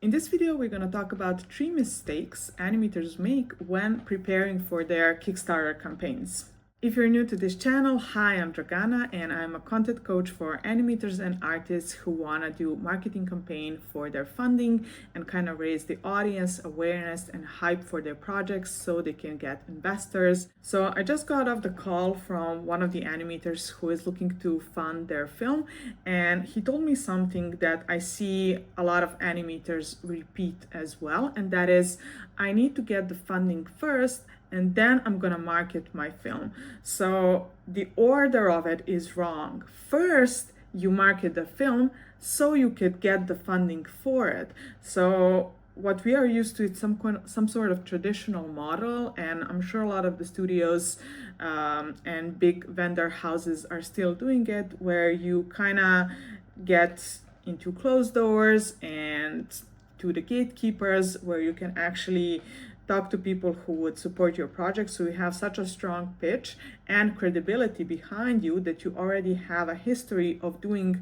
In this video, we're going to talk about 3 mistakes animators make when preparing for their Kickstarter campaigns. If you're new to this channel, hi, I'm Dragana and I'm a content coach for animators and artists who want to do marketing campaign for their funding and kind of raise the audience awareness and hype for their projects so they can get investors. So I just got off the call from one of the animators who is looking to fund their film, and he told me something that I see a lot of animators repeat as well, and that is, I need to get the funding first and then I'm gonna market my film. So the order of it is wrong. First, you market the film so you could get the funding for it. So what we are used to is some sort of traditional model, and I'm sure a lot of the studios and big vendor houses are still doing it, where you kind of get into closed doors and to the gatekeepers, where you can actually talk to people who would support your project, so you have such a strong pitch and credibility behind you that you already have a history of doing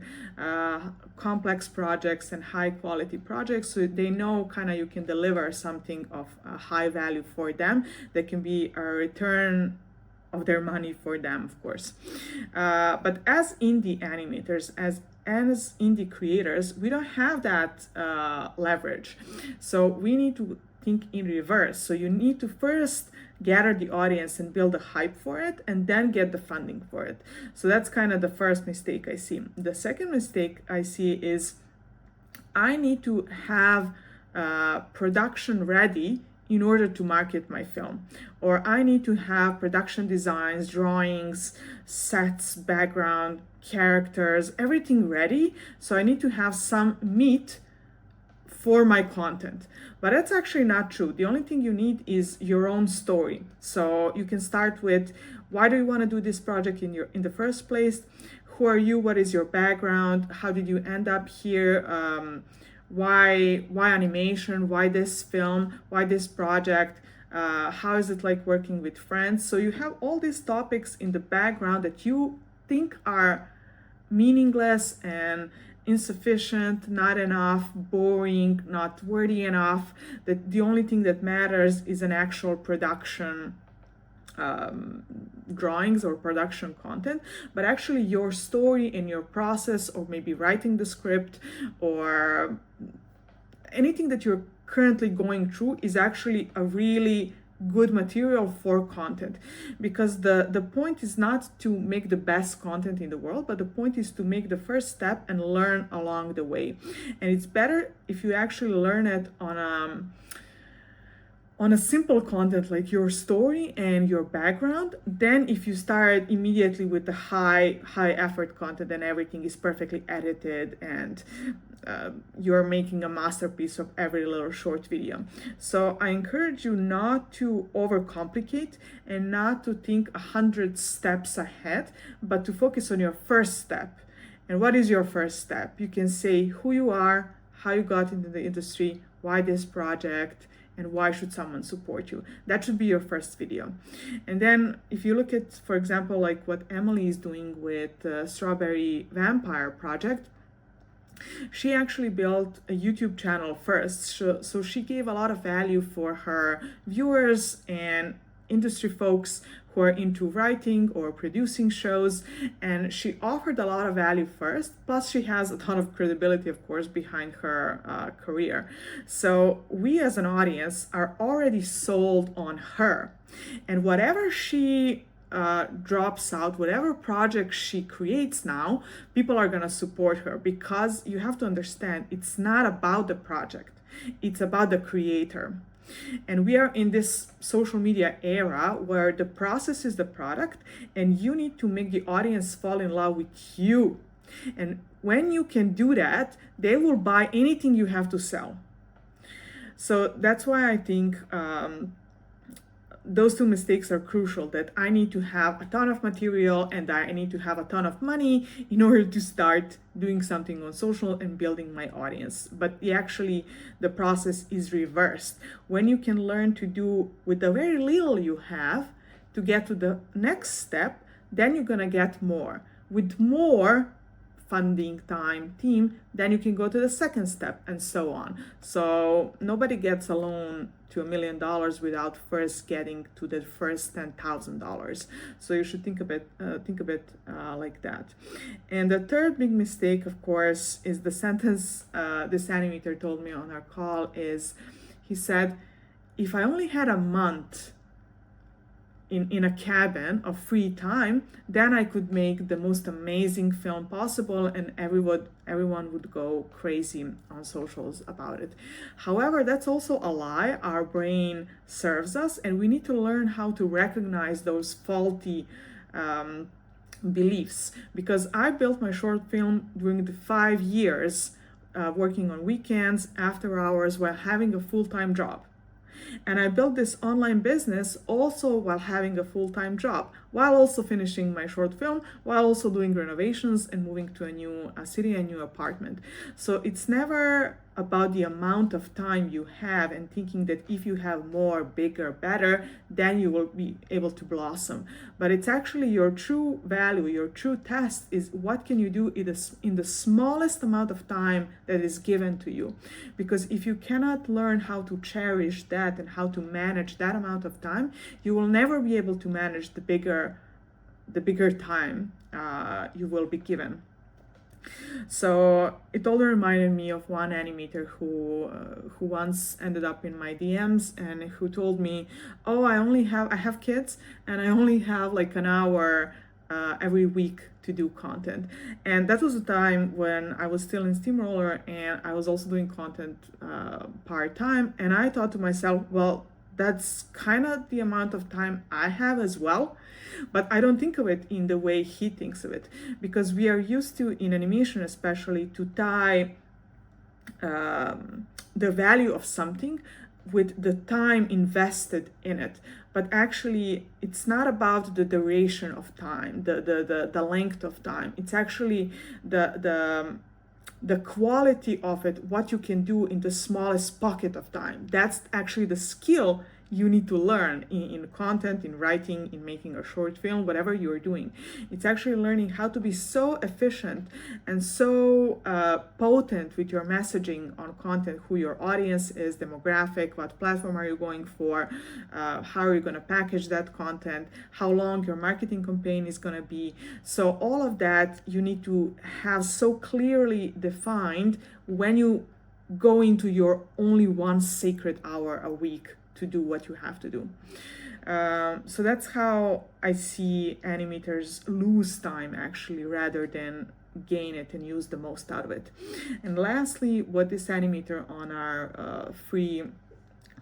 complex projects and high quality projects, so they know kind of you can deliver something of high value for them that can be a return of their money for them, of course. But as indie animators, as indie creators, we don't have that leverage, so we need to think in reverse. So you need to first gather the audience and build a hype for it, and then get the funding for it. So that's kind of the first mistake I see. The second mistake I see is I need to have production ready in order to market my film, or I need to have production designs, drawings, sets, background, characters, everything ready. So I need to have some meat for my content. But that's actually not true. The only thing you need is your own story. So you can start with, why do you want to do this project in the first place? Who are you? What is your background? How did you end up here? Why animation? Why this film? Why this project? How is it like working with friends? So you have all these topics in the background that you think are meaningless and insufficient, not enough, boring, not worthy enough, that the only thing that matters is an actual production drawings or production content. But actually your story and your process, or maybe writing the script, or anything that you're currently going through, is actually a really good material for content, because the point is not to make the best content in the world, but the point is to make the first step and learn along the way. And it's better if you actually learn it on a simple content like your story and your background, then if you start immediately with the high effort content and everything is perfectly edited and you're making a masterpiece of every little short video. So I encourage you not to overcomplicate and not to think 100 steps ahead, but to focus on your first step. And what is your first step? You can say who you are, how you got into the industry, why this project, and why should someone support you. That should be your first video. And then if you look at, for example, like what Emily is doing with the Strawberry Vampire project, she actually built a YouTube channel first. So she gave a lot of value for her viewers and industry folks who are into writing or producing shows, and she offered a lot of value first, plus she has a ton of credibility, of course, behind her career. So we as an audience are already sold on her, and whatever she drops out, whatever project she creates now, people are gonna support her, because you have to understand, it's not about the project, it's about the creator. And we are in this social media era where the process is the product, and you need to make the audience fall in love with you. And when you can do that, they will buy anything you have to sell. So that's why I think those two mistakes are crucial, that I need to have a ton of material and I need to have a ton of money in order to start doing something on social and building my audience. But actually the process is reversed. When you can learn to do with the very little you have to get to the next step, then you're gonna get more. With more, funding, time, team, then you can go to the second step, and so on. So nobody gets a loan to $1 million without first getting to the first $10,000. So you should think a bit like that. And the third big mistake, of course, is the sentence this animator told me on our call. He said, if I only had a month in a cabin of free time, then I could make the most amazing film possible, and everyone would go crazy on socials about it. However, that's also a lie. Our brain serves us, and we need to learn how to recognize those faulty beliefs, because I built my short film during the 5 years working on weekends, after hours, while having a full-time job. And I built this online business also while having a full-time job, while also finishing my short film, while also doing renovations and moving to a new city, a new apartment. So it's never about the amount of time you have and thinking that if you have more, bigger, better, then you will be able to blossom. But it's actually your true value, your true test is what can you do in the smallest amount of time that is given to you. Because if you cannot learn how to cherish that and how to manage that amount of time, you will never be able to manage the bigger time you will be given. So it all reminded me of one animator who once ended up in my DMs and who told me, oh, I have kids and I only have like an hour every week to do content. And that was a time when I was still in Steamroller and I was also doing content part-time. And I thought to myself, well, that's kind of the amount of time I have as well. But I don't think of it in the way he thinks of it, because we are used to, in animation especially, to tie the value of something with the time invested in it. But actually, it's not about the duration of time, the length of time. It's actually the quality of it, what you can do in the smallest pocket of time. That's actually the skill you need to learn in content, in writing, in making a short film, whatever you're doing. It's actually learning how to be so efficient and so potent with your messaging on content, who your audience is, demographic, what platform are you going for, how are you going to package that content, how long your marketing campaign is going to be. So all of that you need to have so clearly defined when you go into your only one sacred hour a week to do what you have to do. So that's how I see animators lose time actually, rather than gain it and use the most out of it. And lastly, what this animator on our free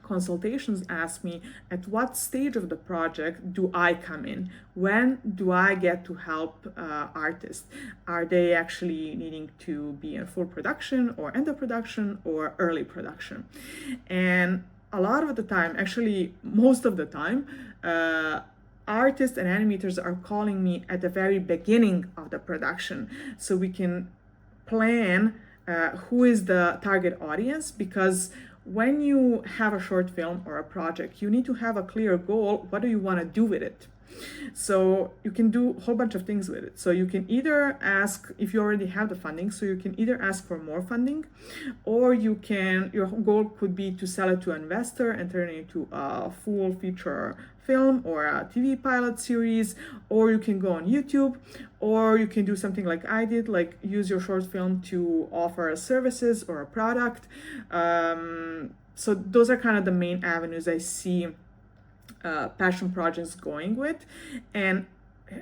consultations asked me, at what stage of the project do I come in? When do I get to help artists? Are they actually needing to be in full production or end of production or early production? And a lot of the time, actually most of the time, artists and animators are calling me at the very beginning of the production, so we can plan who is the target audience. Because when you have a short film or a project, you need to have a clear goal. What do you want to do with it? So you can do a whole bunch of things with it. So you can either ask, if you already have the funding, so you can either ask for more funding, or your goal could be to sell it to an investor and turn it into a full feature film or a TV pilot series, or you can go on YouTube, or you can do something like I did, like use your short film to offer services or a product. So those are kind of the main avenues I see passion projects going with. And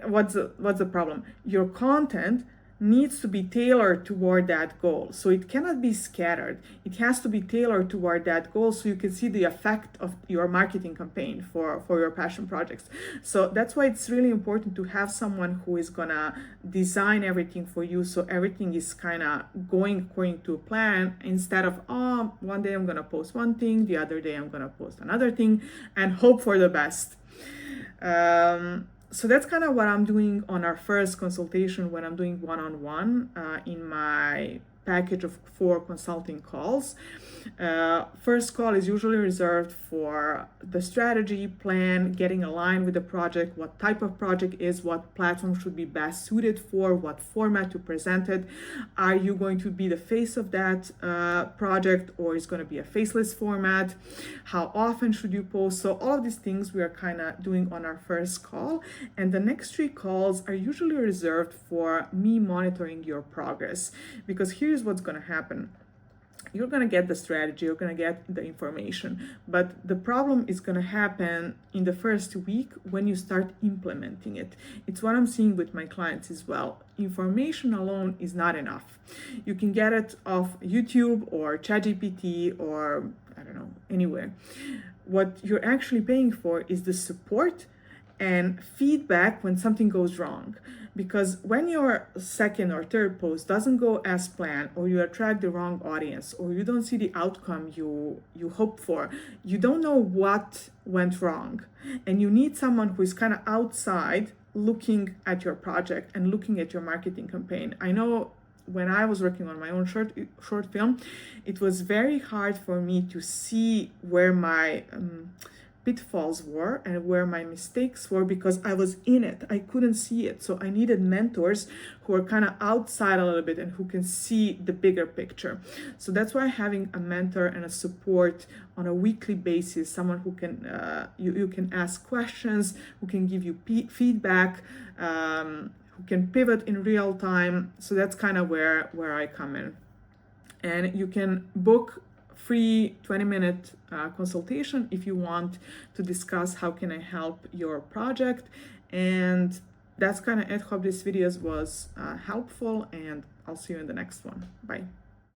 what's the problem? Your content needs to be tailored toward that goal, so it cannot be scattered. It has to be tailored toward that goal, so you can see the effect of your marketing campaign for your passion projects. So that's why it's really important to have someone who is gonna design everything for you, so everything is kind of going according to a plan, instead of, oh, one day I'm gonna post one thing, the other day I'm gonna post another thing, and hope for the best. So that's kind of what I'm doing on our first consultation when I'm doing one-on-one in my package of 4 consulting calls. First call is usually reserved for the strategy, plan, getting aligned with the project, what type of project is, what platform should be best suited for, what format to present it. Are you going to be the face of that project, or is going to be a faceless format? How often should you post? So all of these things we are kind of doing on our first call, and the next 3 calls are usually reserved for me monitoring your progress, because here's what's going to happen. You're going to get the strategy, you're going to get the information, but the problem is going to happen in the first week when you start implementing it. It's what I'm seeing with my clients as well. Information alone is not enough. You can get it off YouTube or ChatGPT or I don't know, anywhere. What you're actually paying for is the support and feedback when something goes wrong. Because when your second or third post doesn't go as planned, or you attract the wrong audience, or you don't see the outcome you hope for, you don't know what went wrong. And you need someone who is kind of outside looking at your project and looking at your marketing campaign. I know when I was working on my own short film, it was very hard for me to see where my pitfalls were and where my mistakes were, because I was in it. I couldn't see it. So I needed mentors who are kind of outside a little bit and who can see the bigger picture. So that's why having a mentor and a support on a weekly basis, someone who can you can ask questions, who can give you feedback, who can pivot in real time. So that's kind of where I come in. And you can book free 20-minute consultation if you want to discuss how can I help your project. And that's kind of it. Hope this video was helpful, and I'll see you in the next one. Bye.